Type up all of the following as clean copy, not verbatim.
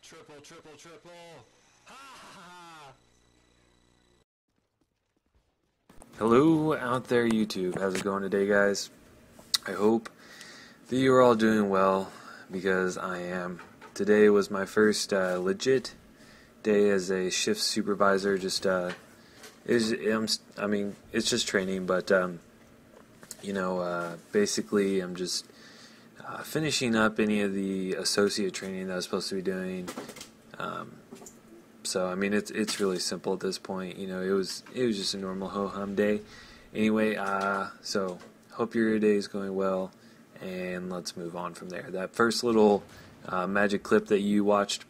Triple, triple, triple. Ha ha ha. Hello out there YouTube, how's it going today guys? I hope that you are all doing well, because I am. Today was my first legit day as a shift supervisor. It's just training, but basically I'm just finishing up any of the associate training that I was supposed to be doing. So I mean, it's really simple at this point. It was just a normal ho-hum day. Anyway, so hope your day is going well, and let's move on from there. That first little magic clip that you watched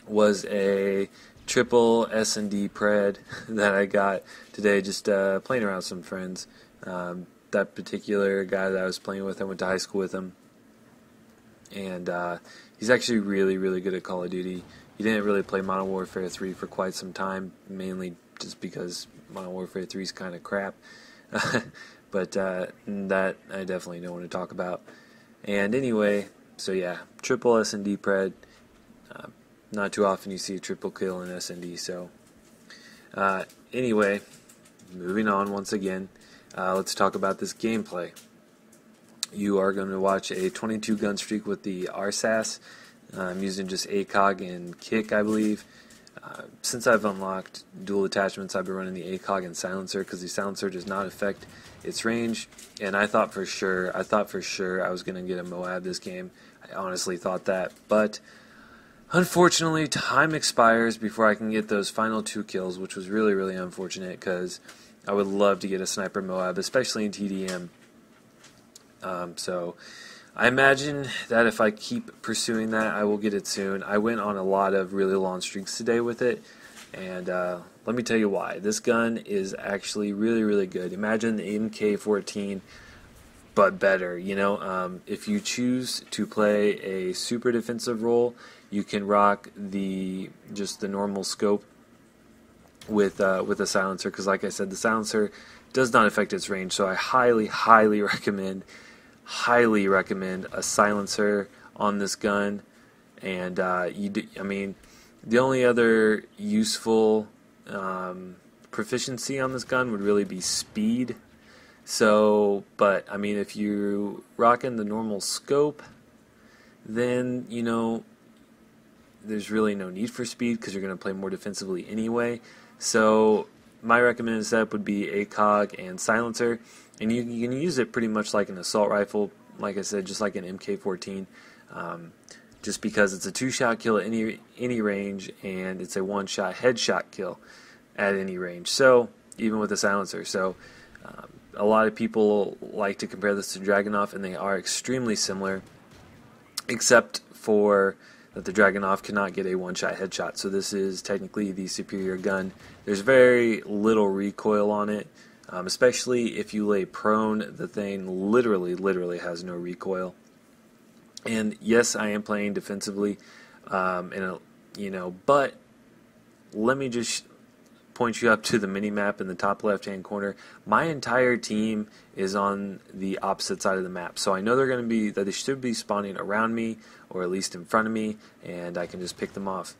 was a triple S&D pred that I got today, just playing around with some friends. That particular guy that I was playing with, I went to high school with him, and he's actually really, really good at Call of Duty. He didn't really play Modern Warfare 3 for quite some time, mainly just because Modern Warfare 3 is kind of crap. But that I definitely don't want to talk about. And anyway, so yeah, triple S&D pred. Not too often you see a triple kill in S&D. So anyway, moving on once again, let's talk about this gameplay. You are going to watch a 22 gun streak with the RSASS. I'm using just ACOG and kick, I believe. Since I've unlocked dual attachments, I've been running the ACOG and silencer, because the silencer does not affect its range. And I thought for sure I was going to get a Moab this game. I honestly thought that, but unfortunately, time expires before I can get those final 2 kills, which was really, really unfortunate, because I would love to get a sniper Moab, especially in TDM. So I imagine that if I keep pursuing that, I will get it soon. I went on a lot of really long streaks today with it, and let me tell you why. This gun is actually really, really good. Imagine the MK14, but better. If you choose to play a super defensive role, you can rock just the normal scope with a silencer, because like I said, the silencer does not affect its range. So I highly recommend a silencer on this gun. And the only other useful proficiency on this gun would really be speed. So, but I mean, if you're rocking the normal scope, then there's really no need for speed, because you're going to play more defensively anyway. So my recommended setup would be ACOG and silencer, and you can use it pretty much like an assault rifle, like I said, just like an MK14, just because it's a 2-shot kill at any range, and it's a 1-shot headshot kill at any range, so even with a silencer. So a lot of people like to compare this to Dragunov, and they are extremely similar, except for that the Dragunov cannot get a 1-shot headshot, so this is technically the superior gun. There's very little recoil on it, especially if you lay prone. The thing literally has no recoil. And yes, I am playing defensively, but let me just point you up to the mini-map in the top left-hand corner. My entire team is on the opposite side of the map, so I know they should be spawning around me, or at least in front of me, and I can just pick them off,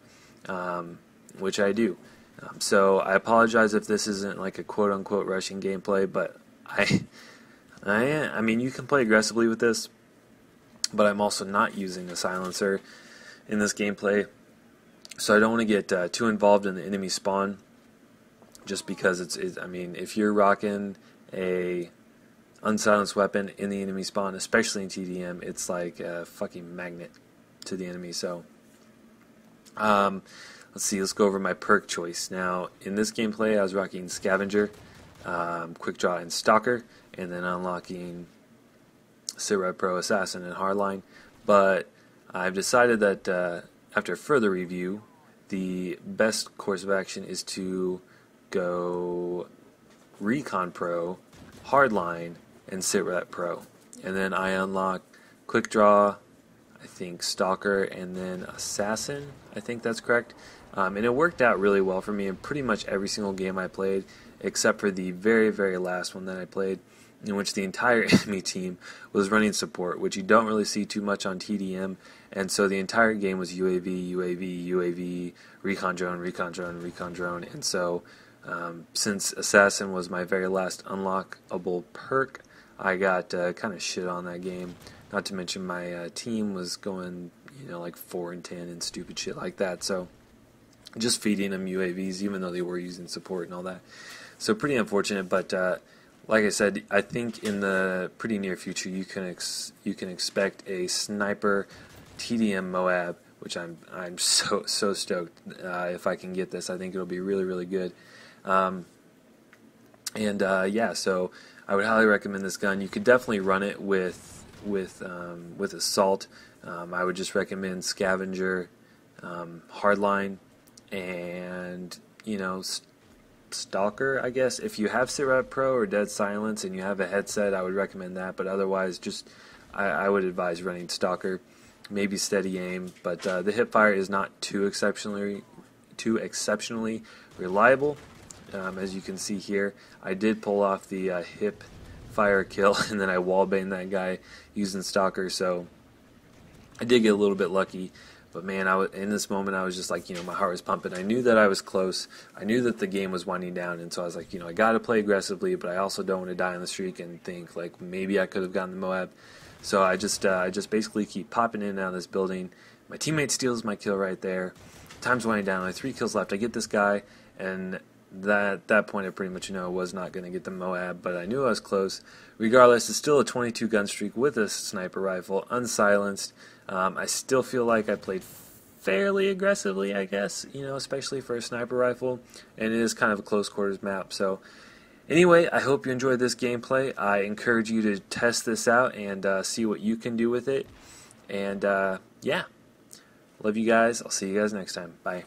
which I do. So I apologize if this isn't like a quote-unquote rushing gameplay, but I mean, you can play aggressively with this, but I'm also not using a silencer in this gameplay, so I don't want to get too involved in the enemy spawn. Just because if you're rocking a unsilenced weapon in the enemy spawn, especially in TDM, it's like a fucking magnet to the enemy. So let's go over my perk choice. Now, in this gameplay, I was rocking Scavenger, Quick Draw, and Stalker, and then unlocking Sit-Rep Pro, Assassin, and Hardline. But I've decided that after further review, the best course of action is to go Recon Pro, Hardline, and Sit-Rep Pro. And then I unlock Quick Draw, I think Stalker, and then Assassin. I think that's correct. And it worked out really well for me in pretty much every single game I played, except for the very, very last one that I played. in which the entire enemy team was running support, which you don't really see too much on TDM, and so the entire game was UAV, UAV, UAV, recon drone, recon drone, recon drone, and so since Assassin was my very last unlockable perk, I got kind of shit on that game. Not to mention my team was going, like 4-10 and stupid shit like that. So just feeding them UAVs, even though they were using support and all that. So pretty unfortunate. But like I said, I think in the pretty near future you can expect a sniper TDM Moab, which I'm so stoked if I can get this. I think it'll be really, really good. Yeah, so I would highly recommend this gun. You could definitely run it with assault. I would just recommend scavenger, hardline, and stalker. I guess if you have Sitrep Pro or Dead Silence and you have a headset, I would recommend that. But otherwise, just I would advise running stalker, maybe steady aim. But the hip fire is not too exceptionally reliable. As you can see here, I did pull off the hip fire kill, and then I wallbanged that guy using stalker, so I did get a little bit lucky. But man, in this moment I was just like, my heart was pumping. I knew that I was close. I knew that the game was winding down, and so I was like, I got to play aggressively, but I also don't want to die on the streak and think like maybe I could have gotten the Moab. So I just basically keep popping in and out of this building. My teammate steals my kill right there. Time's winding down. I have 3 kills left. I get this guy, and that point I pretty much was not going to get the Moab, but I knew I was close. Regardless, it's still a 22 gun streak with a sniper rifle, unsilenced. I still feel like I played fairly aggressively, I guess, especially for a sniper rifle, and it is kind of a close quarters map. So anyway, I hope you enjoyed this gameplay. I encourage you to test this out and see what you can do with it. And yeah, love you guys. I'll see you guys next time. Bye.